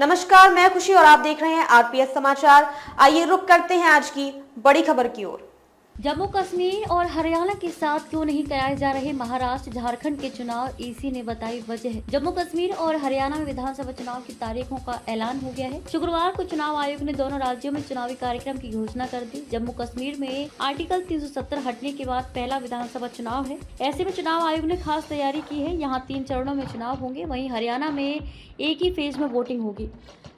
नमस्कार, मैं खुशी और आप देख रहे हैं आरपीएस समाचार। आइए रुक करते हैं आज की बड़ी खबर की ओर। जम्मू कश्मीर और हरियाणा के साथ क्यों नहीं कराए जा रहे महाराष्ट्र झारखंड के चुनाव, ईसी ने बताई वजह। जम्मू कश्मीर और हरियाणा में विधानसभा चुनाव की तारीखों का ऐलान हो गया है। शुक्रवार को चुनाव आयोग ने दोनों राज्यों में चुनावी कार्यक्रम की घोषणा कर दी। जम्मू कश्मीर में आर्टिकल 370 हटने के बाद पहला विधानसभा चुनाव है। ऐसे में चुनाव आयोग ने खास तैयारी की है। यहाँ 3 चरणों में चुनाव होंगे। वहीं हरियाणा में एक ही फेज में वोटिंग होगी।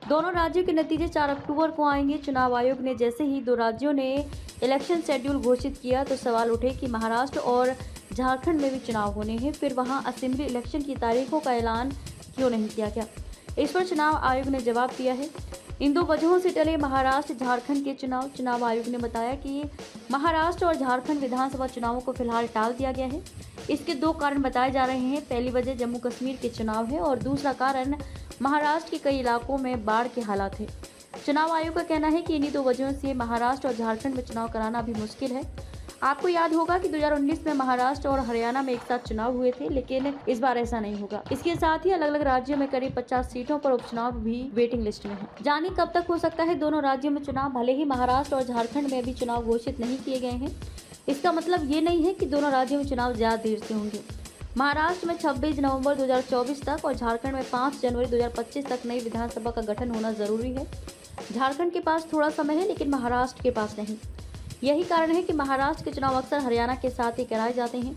दोनों राज्यों के नतीजे 4 अक्टूबर को आएंगे। चुनाव आयोग ने जैसे ही 2 राज्यों ने इलेक्शन शेड्यूल घोषित किया तो सवाल उठे कि महाराष्ट्र और झारखंड में भी चुनाव होने हैं, फिर वहां असेंबली इलेक्शन की तारीखों का ऐलान क्यों नहीं किया गया। इस पर चुनाव आयोग ने जवाब दिया है। इन 2 वजहों से टले महाराष्ट्र झारखंड के चुनाव। चुनाव आयोग ने बताया कि महाराष्ट्र और झारखंड विधानसभा चुनावों को फिलहाल टाल दिया गया है। इसके 2 कारण बताए जा रहे हैं। पहली वजह जम्मू कश्मीर के चुनाव है और दूसरा कारण महाराष्ट्र के कई इलाकों में बाढ़ के हालात है। चुनाव आयोग का कहना है कि इन्हीं 2 वजहों से महाराष्ट्र और झारखंड में चुनाव कराना भी मुश्किल है। आपको याद होगा कि 2019 में महाराष्ट्र और हरियाणा में एक साथ चुनाव हुए थे, लेकिन इस बार ऐसा नहीं होगा। इसके साथ ही अलग अलग राज्यों में करीब 50 सीटों पर उपचुनाव भी वेटिंग लिस्ट में है। जाने कब तक हो सकता है दोनों राज्यों में चुनाव। भले ही महाराष्ट्र और झारखंड में अभी चुनाव घोषित नहीं किए गए हैं, इसका मतलब ये नहीं है कि दोनों राज्यों में चुनाव ज्यादा देर से होंगे। महाराष्ट्र में 26 नवंबर 2024 तक और झारखंड में 5 जनवरी 2025 तक नई विधानसभा का गठन होना जरूरी है। झारखंड के पास थोड़ा समय है, लेकिन महाराष्ट्र के पास नहीं। यही कारण है कि महाराष्ट्र के चुनाव अक्सर हरियाणा के साथ ही कराए जाते हैं।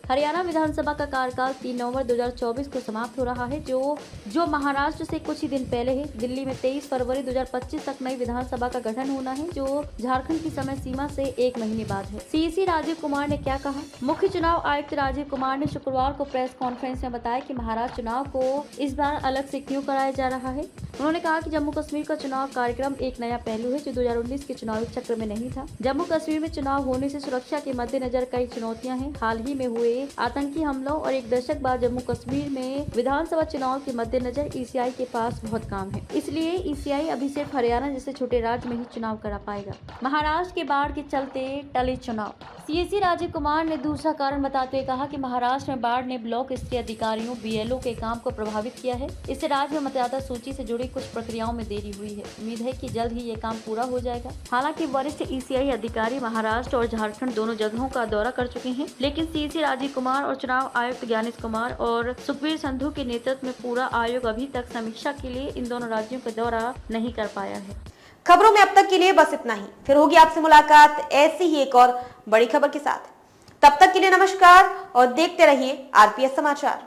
हरियाणा विधानसभा का कार्यकाल 3 नवंबर 2024 को समाप्त हो रहा है, जो महाराष्ट्र से कुछ ही दिन पहले है। दिल्ली में 23 फरवरी 2025 तक नई विधानसभा का गठन होना है, जो झारखंड की समय सीमा से 1 महीने बाद है। सीईसी राजीव कुमार ने क्या कहा। मुख्य चुनाव आयुक्त राजीव कुमार ने शुक्रवार को प्रेस कॉन्फ्रेंस में बताया कि महाराष्ट्र चुनाव को इस बार अलग से क्यों कराया जा रहा है। उन्होंने कहा कि जम्मू कश्मीर का चुनाव कार्यक्रम एक नया पहलू है, जो 2019 के चुनावी चक्र में नहीं था। जम्मू कश्मीर में चुनाव होने से सुरक्षा के मद्देनजर कई चुनौतियां हैं। हाल ही में हुए आतंकी हमलों और 1 दशक बाद जम्मू कश्मीर में विधानसभा चुनाव के मद्देनजर ईसीआई के पास बहुत काम है। इसलिए ईसीआई अभी सिर्फ हरियाणा जैसे छोटे राज्य में ही चुनाव करा पाएगा। महाराष्ट्र के बाढ़ के चलते टले चुनाव। सीएसी राजीव कुमार ने दूसरा कारण बताते हुए कहा कि महाराष्ट्र में बाढ़ ने ब्लॉक स्तरीय अधिकारियों बीएलओ के काम को प्रभावित किया है। इससे राज्य में मतदाता सूची से जुड़ी कुछ प्रक्रियाओं में देरी हुई है। उम्मीद है कि जल्द ही ये काम पूरा हो जाएगा। हालांकि वरिष्ठ ईसीआई अधिकारी महाराष्ट्र और झारखंड दोनों जगहों का दौरा कर चुके हैं, लेकिन सीएसी राजीव कुमार और चुनाव आयुक्त ज्ञानेश कुमार और सुखबीर संधू के नेतृत्व में पूरा आयोग अभी तक समीक्षा के लिए इन दोनों राज्यों का दौरा नहीं कर पाया है। खबरों में अब तक के लिए बस इतना ही। फिर होगी आपसे मुलाकात ऐसी ही एक और बड़ी खबर के साथ। तब तक के लिए नमस्कार और देखते रहिए आरपीएस समाचार।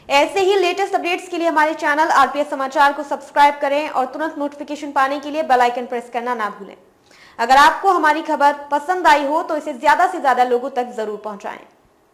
ऐसे ही लेटेस्ट अपडेट्स के लिए हमारे चैनल आरपीएस समाचार को सब्सक्राइब करें और तुरंत नोटिफिकेशन पाने के लिए बेल आइकन प्रेस करना ना भूलें। अगर आपको हमारी खबर पसंद आई हो तो इसे ज्यादा से ज्यादा लोगों तक जरूर पहुंचाएं।